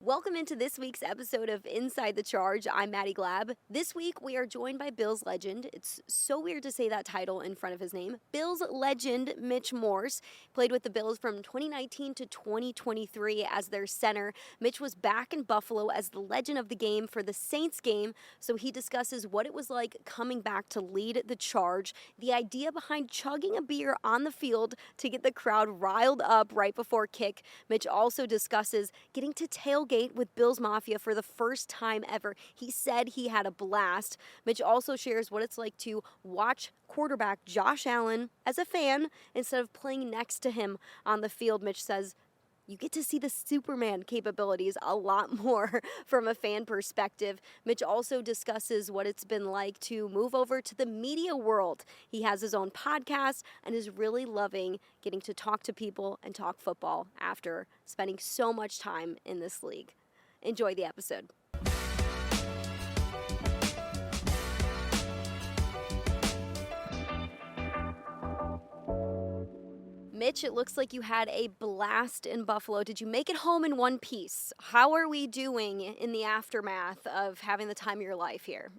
Welcome into this week's episode of Inside the Charge. I'm Maddy Glab. This week we are joined by Bills legend. It's so weird to say that title in front of his name. Bills legend Mitch Morse played with the Bills from 2019 to 2023 as their center. Mitch was back in Buffalo as the legend of the game for the Saints game, so he discusses what it was like coming back to lead the charge, the idea behind chugging a beer on the field to get the crowd riled up right before kick. Mitch also discusses getting to tailgate with Bills Mafia for the first time ever. He said he had a blast. Mitch also shares what it's like to watch quarterback Josh Allen as a fan instead of playing next to him on the field. Mitch says you get to see the Superman capabilities a lot more from a fan perspective. Mitch also discusses what it's been like to move over to the media world. He has his own podcast and is really loving getting to talk to people and talk football after spending so much time in this league. Enjoy the episode. Mitch, it looks like you had a blast in Buffalo. Did you make it home in one piece? How are we doing in the aftermath of having the time of your life here?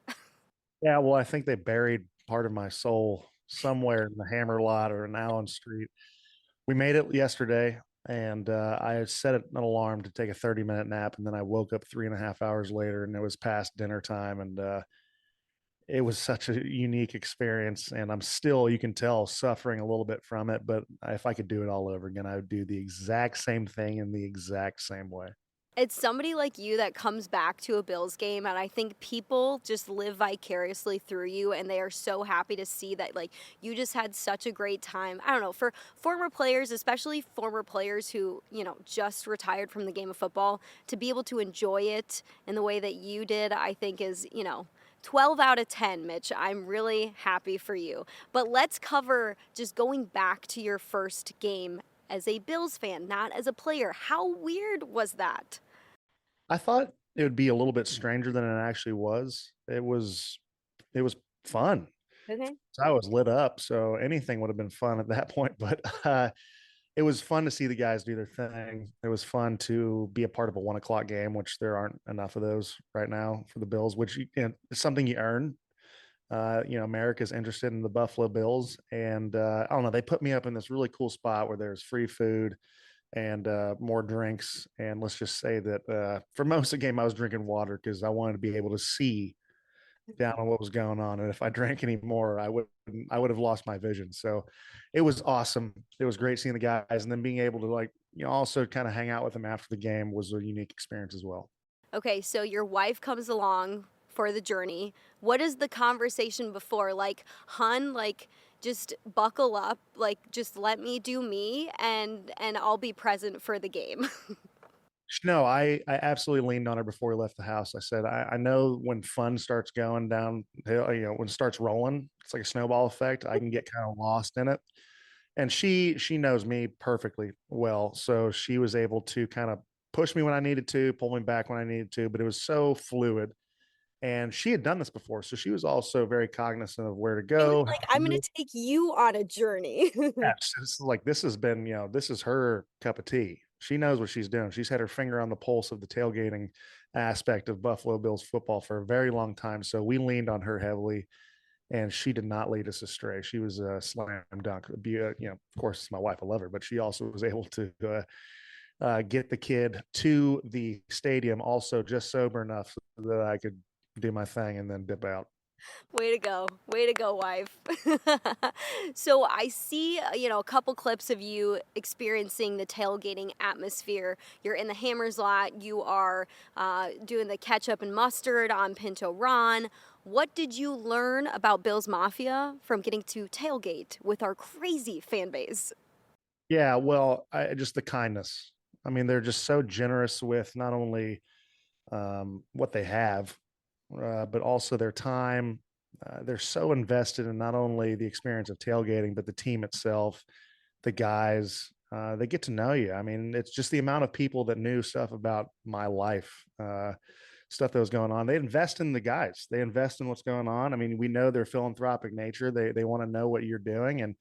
Yeah, well, I think they buried part of my soul somewhere in the Hammer Lot or in Allen Street. We made it yesterday, and I had set an alarm to take a 30-minute nap, and then I woke up 3.5 hours later, and it was past dinner time, and it was such a unique experience. And I'm still, you can tell, suffering a little bit from it. But if I could do it all over again, I would do the exact same thing in the exact same way. It's somebody like you that comes back to a Bills game, and I think people just live vicariously through you, and they are so happy to see that, like, you just had such a great time. I don't know, for former players, especially former players who, just retired from the game of football, to be able to enjoy it in the way that you did, I think is, 12 out of 10, Mitch. I'm really happy for you. But let's cover just going back to your first game as a Bills fan, not as a player. How weird was that? I thought it would be a little bit stranger than it actually was. It was fun. Okay. So I was lit up, so anything would have been fun at that point. But it was fun to see the guys do their thing. It was fun to be a part of a 1 o'clock game, which there aren't enough of those right now for the Bills, which is something you earn. America's interested in the Buffalo Bills, and I don't know. They put me up in this really cool spot where there's free food and more drinks. And let's just say that for most of the game, I was drinking water because I wanted to be able to see down on what was going on. And if I drank any more, I would have lost my vision. So it was awesome. It was great seeing the guys, and then being able to also kind of hang out with them after the game was a unique experience as well. Okay, so your wife comes along for the journey. What is the conversation before? Like, hun, like just buckle up, like just let me do me and I'll be present for the game. No, I absolutely leaned on her before we left the house. I said, I know when fun starts going downhill, when it starts rolling, it's like a snowball effect. I can get kind of lost in it. And she knows me perfectly well. So she was able to kind of push me when I needed to, pull me back when I needed to, but it was so fluid. And she had done this before. So she was also very cognizant of where to It was go. like, I'm gonna take you on a journey. Yes, this is like this has been, this is her cup of tea. She knows what she's doing. She's had her finger on the pulse of the tailgating aspect of Buffalo Bills football for a very long time. So we leaned on her heavily, and she did not lead us astray. She was a slam dunk. Of course, it's my wife. I love her, but she also was able to get the kid to the stadium also just sober enough so that I could do my thing and then dip out. Way to go. Way to go, wife. So I see, a couple clips of you experiencing the tailgating atmosphere. You're in the Hammers lot. You are doing the ketchup and mustard on Pinto Ron. What did you learn about Bill's Mafia from getting to tailgate with our crazy fan base? Yeah, well, just the kindness. I mean, they're just so generous with not only what they have, but also their time. They're so invested in not only the experience of tailgating, but the team itself, the guys. They get to know you. I mean, it's just the amount of people that knew stuff about my life, stuff that was going on. They invest in the guys. They invest in what's going on. I mean, we know their philanthropic nature. They want to know what you're doing, and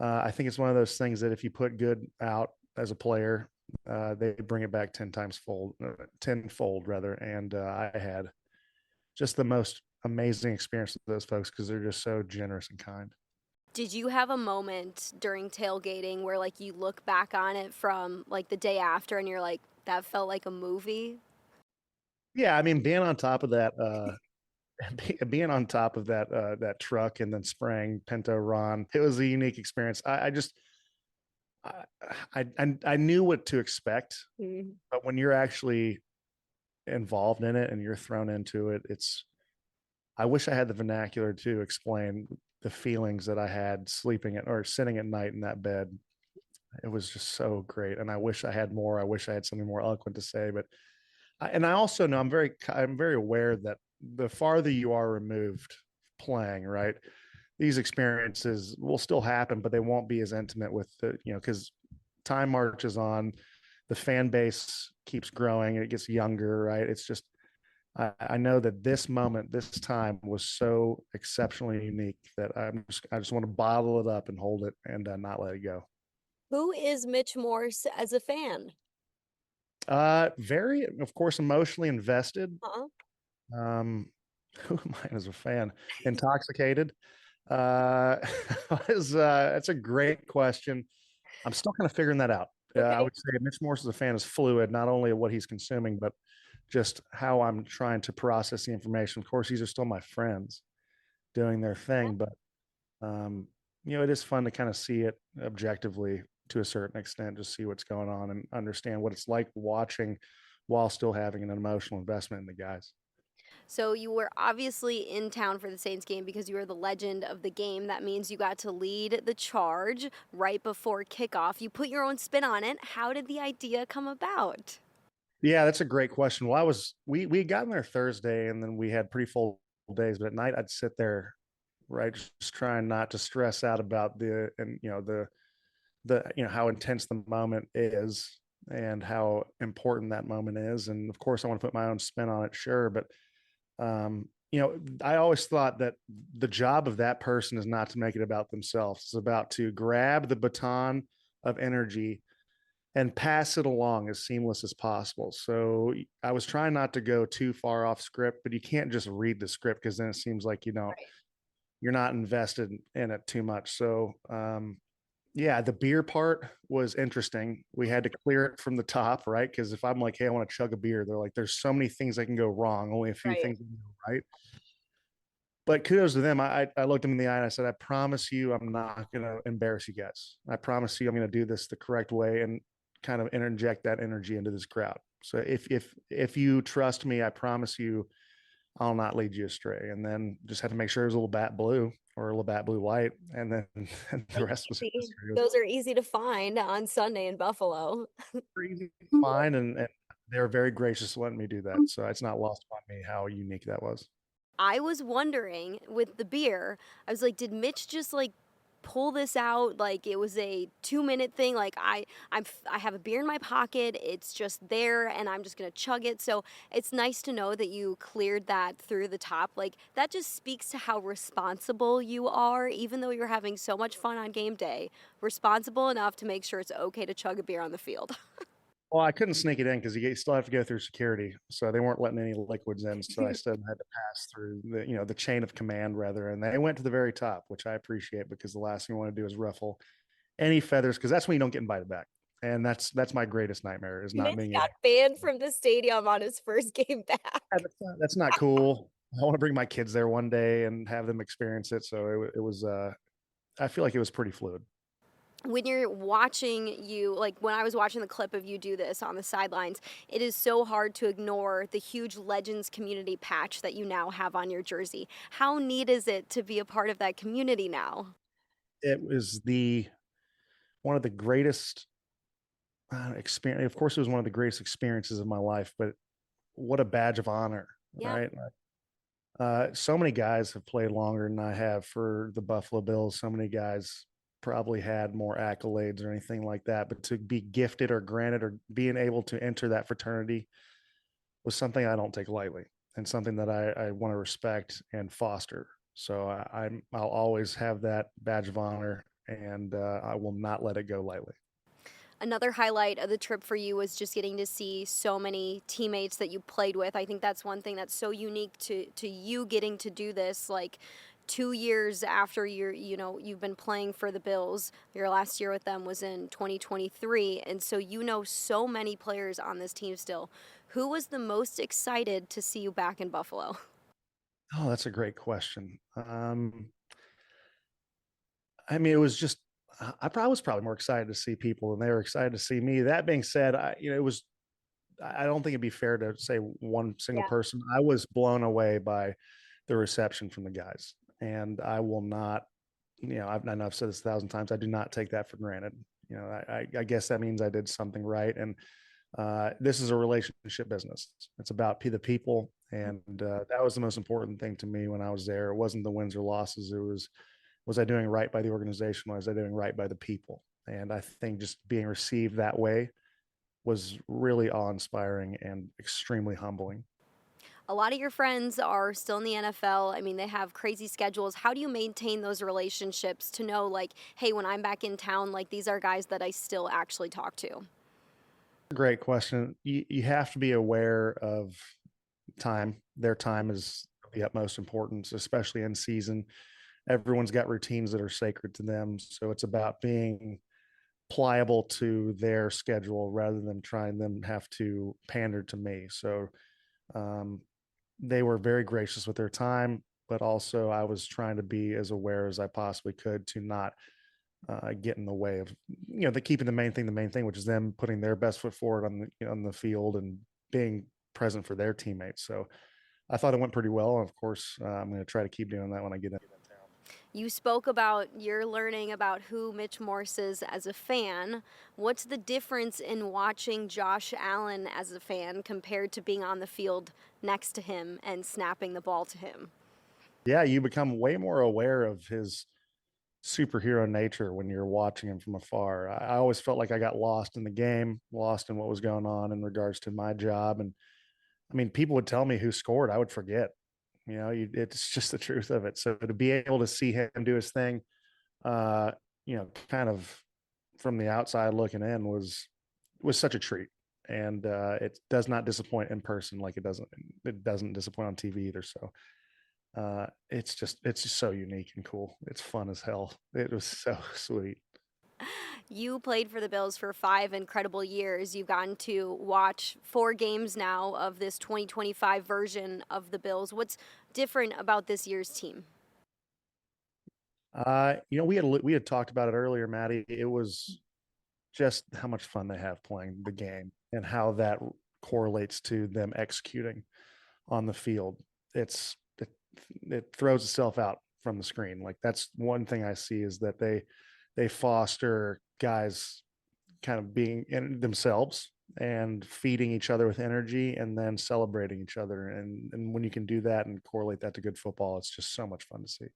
I think it's one of those things that if you put good out as a player, they bring it back 10 times fold, tenfold rather. And I had just the most amazing experience with those folks because they're just so generous and kind. Did you have a moment during tailgating where like you look back on it from like the day after and you're like, that felt like a movie? Yeah, I mean, being on top of that, being on top of that truck and then spraying Pinto Ron, it was a unique experience. I just I, I knew what to expect, Mhm. but when you're actually involved in it and you're thrown into it, it's I wish I had the vernacular to explain the feelings that I had sleeping at or sitting at night in that bed. It was just so great, and I wish I had more. I wish I had something more eloquent to say, but and I also know I'm very aware that the farther you are removed playing, right, these experiences will still happen, but they won't be as intimate with the because time marches on, the fan base keeps growing, it gets younger, right? It's just I know that this moment, this time was so exceptionally unique that I just want to bottle it up and hold it and not let it go. Who is Mitch Morse as a fan? Very, of course, emotionally invested. Uh-uh. Um, who am I as a fan? Intoxicated. Uh, that's a great question. I'm still kind of figuring that out. I Okay. would say Mitch Morse as a fan is fluid, not only of what he's consuming, but just how I'm trying to process the information. Of course, these are still my friends doing their thing, but um, it is fun to kind of see it objectively to a certain extent, just see what's going on and understand what it's like watching while still having an emotional investment in the guys. So you were obviously in town for the Saints game because you were the legend of the game. That means you got to lead the charge right before kickoff. You put your own spin on it. How did the idea come about? Yeah, that's a great question. Well, we had gotten there Thursday and then we had pretty full days, but at night I'd sit there, right, just trying not to stress out about the how intense the moment is and how important that moment is. And of course I want to put my own spin on it, sure, but I always thought that the job of that person is not to make it about themselves. It's about to grab the baton of energy and pass it along as seamless as possible. So I was trying not to go too far off script, but you can't just read the script because then it seems like Right. you're not invested in it too much. So yeah, the beer part was interesting. We had to clear it from the top, right? Because if I'm like, hey, I want to chug a beer, they're like, there's so many things that can go wrong, only a few Right. things that can go right. But kudos to them. I looked them in the eye and I said, I promise you, I'm not going to embarrass you guys. I promise you, I'm going to do this the correct way and kind of interject that energy into this crowd. So if you trust me, I promise you, I'll not lead you astray. And then just had to make sure it was a little bat blue or a little bat blue light, and then and the rest was Easy. history. It was Those are easy to find on Sunday in Buffalo. easy to find, and they were very gracious letting me do that. So it's not lost on me how unique that was. I was wondering with the beer, I was like, did Mitch just like pull this out like it was a 2 minute thing? Like I have a beer in my pocket, it's just there, and I'm just gonna chug it. So it's nice to know that you cleared that through the top. Like that just speaks to how responsible you are, even though you're having so much fun on game day. Responsible enough to make sure it's okay to chug a beer on the field. Well, I couldn't sneak it in because you still have to go through security, so they weren't letting any liquids in. So I still had to pass through the chain of command rather, and they went to the very top, which I appreciate because the last thing you want to do is ruffle any feathers because that's when you don't get invited back, and that's my greatest nightmare is not Mitch being able. got banned from the stadium on his first game back. That's not cool. I want to bring my kids there one day and have them experience it. So it was. I feel like it was pretty fluid. When you're watching you, like when I was watching the clip of you do this on the sidelines, it is so hard to ignore the huge Legends community patch that you now have on your jersey. How neat is it to be a part of that community now? It was the one of the greatest experience. Of course, it was one of the greatest experiences of my life, but what a badge of honor, Yeah. right? So many guys have played longer than I have for the Buffalo Bills. So many guys probably had more accolades or anything like that, but to be gifted or granted or being able to enter that fraternity was something I don't take lightly and something that I want to respect and foster. So I'll always have that badge of honor, and I will not let it go lightly. Another highlight of the trip for you was just getting to see so many teammates that you played with. I think that's one thing that's so unique to you getting to do this. Like 2 years after you've been playing for the Bills, your last year with them was in 2023, and so you know so many players on this team still. Who was the most excited to see you back in Buffalo? Oh, that's a great question. I mean, it was just I was probably more excited to see people than they were excited to see me. That being said, it was I don't think it'd be fair to say one single Yeah. person. I was blown away by the reception from the guys, and I will not. I know I've said this 1,000 times. I do not take that for granted. I guess that means I did something right, and this is a relationship business. It's about the people, and that was the most important thing to me when I was there. It wasn't the wins or losses. It was I doing right by the organization? Was I doing right by the people? And I think just being received that way was really awe-inspiring and extremely humbling. A lot of your friends are still in the NFL. I mean, they have crazy schedules. How do you maintain those relationships to know, like, hey, when I'm back in town, like, these are guys that I still actually talk to? Great question. You have to be aware of time. Their time is the utmost importance, especially in season. Everyone's got routines that are sacred to them. So it's about being pliable to their schedule rather than trying them have to pander to me. So um, they were very gracious with their time, but also I was trying to be as aware as I possibly could to not get in the way of the keeping the main thing, which is them putting their best foot forward on the field and being present for their teammates. So I thought it went pretty well. Of course, I'm going to try to keep doing that when I get in town. You spoke about your learning about who Mitch Morse is as a fan. What's the difference in watching Josh Allen as a fan compared to being on the field next to him and snapping the ball to him? Yeah, you become way more aware of his superhero nature when you're watching him from afar. I always felt like I got lost in the game, lost in what was going on in regards to my job. And I mean, people would tell me who scored, I would forget. It's just the truth of it. So to be able to see him do his thing, uh, kind of from the outside looking in was such a treat. And it does not disappoint in person like it doesn't disappoint on TV either. So it's just so unique and cool. It's fun as hell. It was so sweet. You played for the Bills for 5 incredible years. You've gotten to watch 4 games now of this 2025 version of the Bills. What's different about this year's team? We had talked about it earlier, Maddie. It was just how much fun they have playing the game and how that correlates to them executing on the field. It throws itself out from the screen. Like that's one thing I see is that they foster guys kind of being in themselves and feeding each other with energy and then celebrating each other. And when you can do that and correlate that to good football, it's just so much fun to see.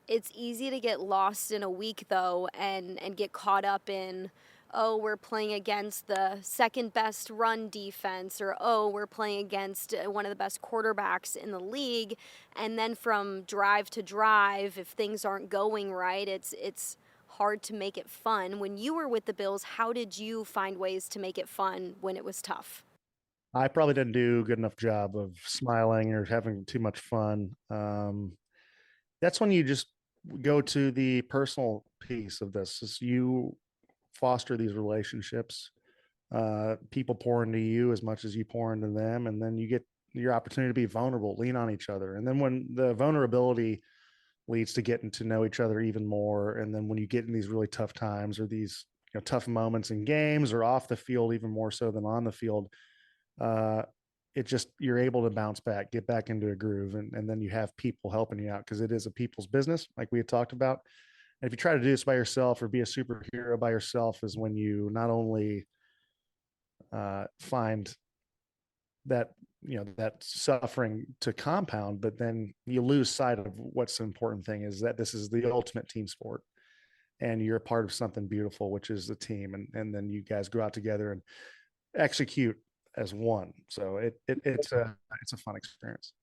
It's easy to get lost in a week though and get caught up in, oh, we're playing against the second best run defense, or oh, we're playing against one of the best quarterbacks in the league, and then from drive to drive, if things aren't going right, it's hard to make it fun. When you were with the Bills, how did you find ways to make it fun when it was tough? I probably didn't do a good enough job of smiling or having too much fun. That's when you just go to the personal piece of this is you foster these relationships. People pour into you as much as you pour into them, and then you get your opportunity to be vulnerable, lean on each other. And then when the vulnerability leads to getting to know each other even more, and then when you get in these really tough times or these tough moments in games or off the field, even more so than on the field, uh, it just you're able to bounce back, get back into a groove, and then you have people helping you out because it is a people's business, like we had talked about. And if you try to do this by yourself or be a superhero by yourself, is when you not only find that suffering to compound, but then you lose sight of what's the important thing is that this is the ultimate team sport, and you're a part of something beautiful, which is the team, and then you guys go out together and execute as one. So it's a fun experience.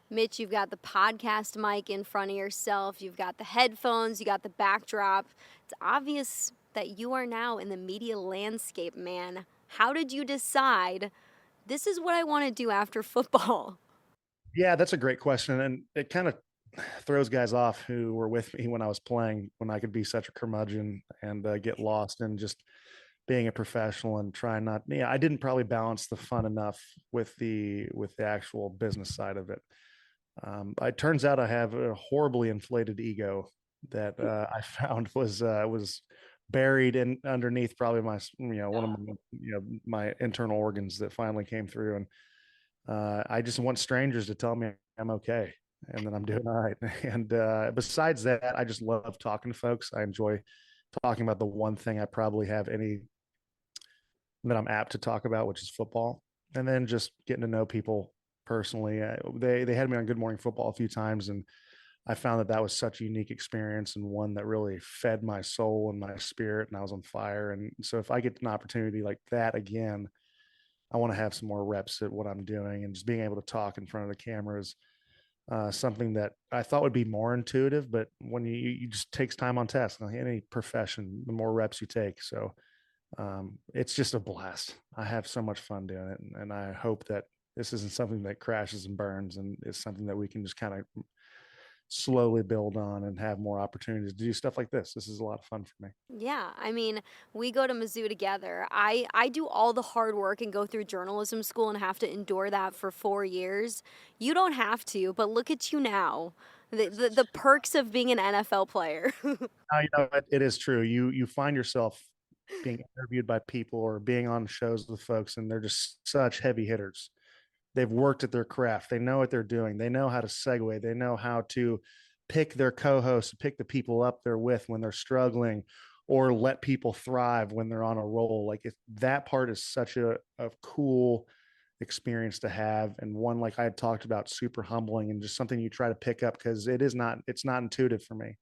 Mitch, you've got the podcast mic in front of yourself, you've got the headphones, you got the backdrop. It's obvious that you are now in the media landscape, man. How did you decide this is what I want to do after football? Yeah, that's a great question, and it kind of throws guys off who were with me when I was playing, when I could be such a curmudgeon and get lost in just being a professional and trying not. Yeah, I didn't probably balance the fun enough with the actual business side of it. It turns out I have a horribly inflated ego that I found was buried in underneath probably my one of my my internal organs that finally came through, and I just want strangers to tell me I'm okay and that I'm doing all right. And besides that, I just love talking to folks. I enjoy talking about the one thing I probably have any that I'm apt to talk about, which is football. And then just getting to know people personally. They had me on Good Morning Football a few times, and I found that that was such a unique experience and one that really fed my soul and my spirit, and I was on fire. And so if I get an opportunity like that again, I want to have some more reps at what I'm doing, and just being able to talk in front of the cameras. Something that I thought would be more intuitive, but when you just takes time on task, like any profession, the more reps you take. So it's just a blast. I have so much fun doing it, and I hope that this isn't something that crashes and burns, and is something that we can just kind of slowly build on and have more opportunities to do stuff like this. This is a lot of fun for me. Yeah, I mean, we go to Mizzou together. I do all the hard work and go through journalism school and have to endure that for 4 years. You don't have to, but look at you now. The perks of being an NFL player. It is true. You find yourself being interviewed by people or being on shows with folks, and they're just such heavy hitters. They've worked at their craft. They know what they're doing. They know how to segue. They know how to pick their co-hosts, pick the people up they're with when they're struggling, or let people thrive when they're on a roll. Like that part is such a cool experience to have, and one, like I had talked about, super humbling and just something you try to pick up because it's not intuitive for me.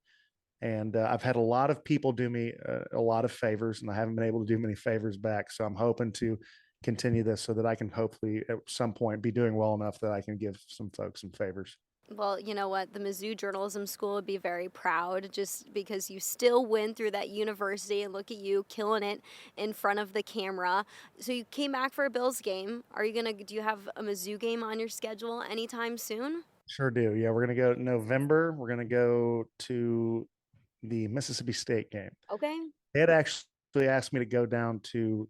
And I've had a lot of people do me a lot of favors, and I haven't been able to do many favors back. So I'm hoping to continue this so that I can hopefully at some point be doing well enough that I can give some folks some favors. Well, you know what? The Mizzou Journalism School would be very proud just because you still went through that university and look at you killing it in front of the camera. So you came back for a Bills game. Do you have a Mizzou game on your schedule anytime soon? Sure do. Yeah, we're gonna go November. We're gonna go to the Mississippi State game. Okay. They had actually asked me to go down to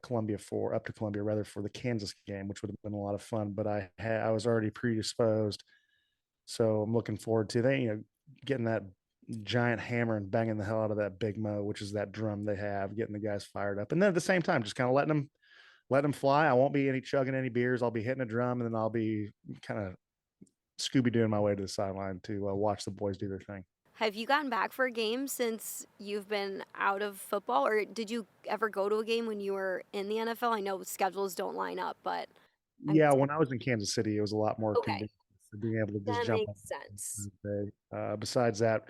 Columbia for up to Columbia rather for the Kansas game, which would have been a lot of fun. But I was already predisposed, so I'm looking forward to that. Getting that giant hammer and banging the hell out of that big mo, which is that drum they have, getting the guys fired up, and then at the same time, just kind of letting them fly. I won't be any chugging any beers. I'll be hitting a drum, and then I'll be kind of Scooby Dooing my way to the sideline to watch the boys do their thing. Have you gotten back for a game since you've been out of football, or did you ever go to a game when you were in the NFL? I know schedules don't line up, but I'm Yeah, when I was in Kansas City, it was a lot more okay. convenient for being able to just That jump on makes sense. Thursday. Besides that,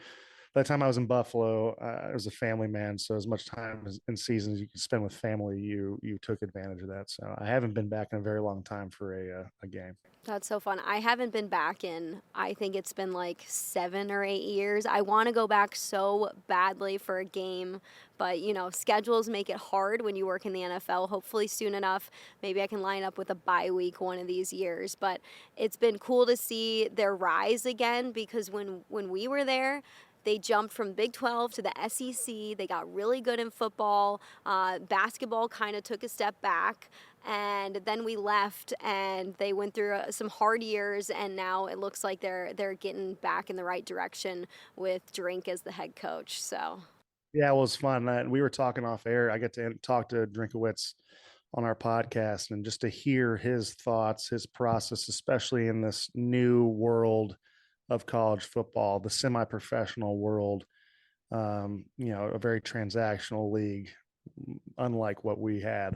by the time I was in Buffalo, I was a family man, so as much time in seasons you can spend with family, you took advantage of that. So I haven't been back in a very long time for a game. That's so fun. I haven't been back in, I think it's been like 7 or 8 years. I want to go back so badly for a game, but schedules make it hard when you work in the NFL. Hopefully, soon enough, maybe I can line up with a bye week one of these years. But it's been cool to see their rise again because when we were there, they jumped from Big 12 to the SEC. They got really good in football. Basketball kind of took a step back. And then we left, and they went through some hard years, and now it looks like they're getting back in the right direction with Drink as the head coach. So Yeah, well, it was fun. We were talking off air. I get to talk to Drinkowitz on our podcast, and just to hear his thoughts, his process, especially in this new world of college football, the semi-professional world. A very transactional league, unlike what we had.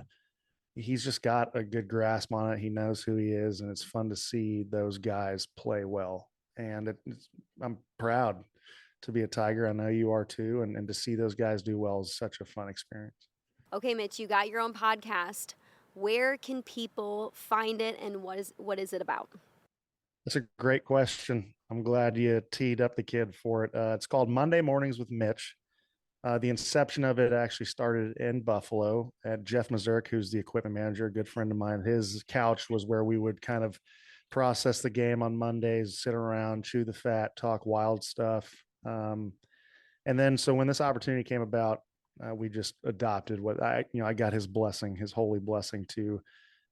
He's just got a good grasp on it. He knows who he is, and it's fun to see those guys play well. And I'm proud to be a Tiger. I know you are too. And to see those guys do well is such a fun experience. okay, Mitch, you got your own podcast. Where can people find it, and what is it about? That's a great question. I'm glad you teed up the kid for it. It's called Monday Mornings with Mitch. The inception of it actually started in Buffalo at Jeff Mazurk, who's the equipment manager, a good friend of mine. His couch was where we would kind of process the game on Mondays, sit around, chew the fat, talk wild stuff. And then, so when this opportunity came about, we just adopted what I got his blessing, his holy blessing to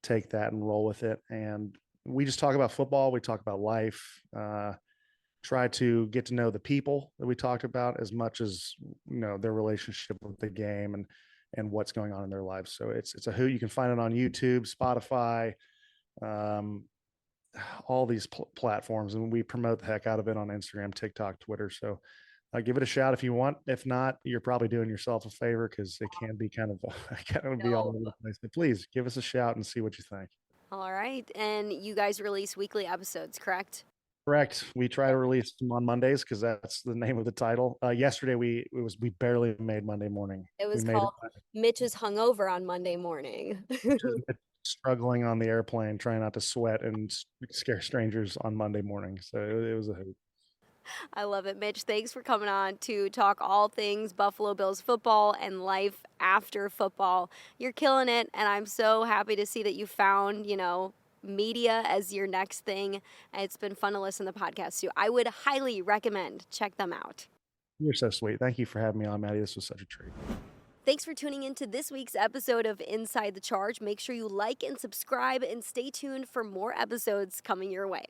take that and roll with it. And we just talk about football. We talk about life. Try to get to know the people that we talked about as much as their relationship with the game and what's going on in their lives. So it's a hoot. You can find it on YouTube, Spotify, um, all these platforms, and we promote the heck out of it on Instagram, TikTok, Twitter. So give it a shot if you want. If not, you're probably doing yourself a favor because it can be kind of be all No. over the place. But please give us a shout and see what you think. All right. And you guys release weekly episodes, correct? Correct. We try to release them on Mondays because that's the name of the title. Yesterday we barely made Monday morning. It We was made it called Mitch is hungover on Monday morning. just struggling on the airplane, trying not to sweat and scare strangers on Monday morning. So it was a hoot. I love it, Mitch. Thanks for coming on to talk all things Buffalo Bills football and life after football. You're killing it, and I'm so happy to see that you found, media as your next thing. It's been fun to listen to the podcast too. I would highly recommend check them out. You're so sweet. Thank you for having me on, Maddie. This was such a treat. Thanks for tuning in to this week's episode of Inside the Charge. Make sure you like and subscribe and stay tuned for more episodes coming your way.